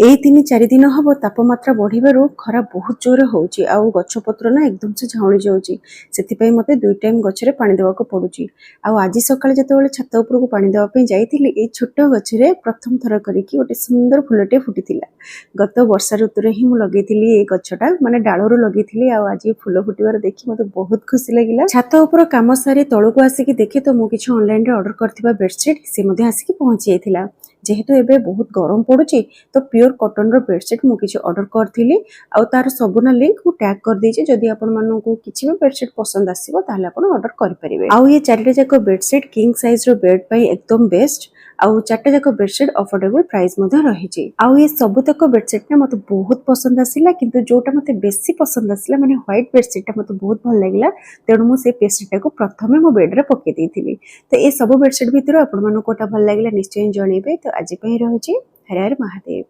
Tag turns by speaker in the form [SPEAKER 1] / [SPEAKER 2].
[SPEAKER 1] ଏଇ 3-4 ଦିନ ହବ ତାପମାତ୍ରା ବଢିବାରୁ ଖରା ବହୁତ ଜୋରେ ହଉଛି ଆଉ ଗଛପତ୍ର ନା ଏକଦମ ସେ ଝାଉଁଳି ଯାଉଛି। ସେଥିପାଇଁ ମତେ 2 ଟାଇମ୍ ଗଛରେ ପାଣି ଦେବାକୁ ପଡୁଛି। ଆଉ ଆଜି ସକାଳେ ଯେତେବେଳେ ଛାତ ଉପରକୁ ପାଣି ଦେବା ପାଇଁ ଯାଇଥିଲି ଏଇ ଛୋଟ ଗଛରେ ପ୍ରଥମ ଥର କରିକି ଗୋଟେ ସୁନ୍ଦର ଫୁଲଟେ ଫୁଟିଥିଲା। ଗତ ବର୍ଷା ଋତୁରେ ହିଁ ମୁଁ ଲଗେଇଥିଲି ଏଇ ଗଛଟା, ମାନେ ଡାଳରୁ ଲଗେଇଥିଲି ଆଉ ଆଜି ଫୁଲ ଫୁଟିବାର ଦେଖି ମତେ ବହୁତ ଖୁସି ଲାଗିଲା। ଛାତ ଉପର କାମ ସାରି ତଳକୁ ଆସିକି ଦେଖେ ତ ମୁଁ କିଛି ଅନଲାଇନରେ ଅର୍ଡର କରିଥିବା ବେଡସିଟ୍ ସେ ମଧ୍ୟ ଆସିକି ପହଞ୍ଚି ଯାଇଥିଲା। ଯେହେତୁ ଏବେ ବହୁତ ଗରମ ପଡୁଛି ତ प्योर कॉटन रो बेडशीट मु किसी ऑर्डर करथिली आउ तार सबुना लिंक मु टैग कर देछि। जदि आपण माननकु किछि भी बेडशीट पसंद आसीबो ताले आपण ऑर्डर कर परिबे। आउ ये चारटे जाको बेडशीट किंग साइज रो बेड पई एकदम बेस्ट। आउ चारटे जाको बेडशीट अफोर्डेबल प्राइस मध्ये रहिछि। आउ ये सब तक बेडशीट ने मते बहुत पसंद आसिला, किंतु जोटा मते बेसी पसंद आसिला माने व्हाइट बेडशीट ता मते बहुत भल लागिला। तेणु मु से बेडशीट को प्रथमे मो बेड रे पके देथिली। तो ए सब बेडशीट भितर आपण मानन कोटा भल लागिला निश्चय जणेबे। तो आज पई रहउछि हर हर महादेव।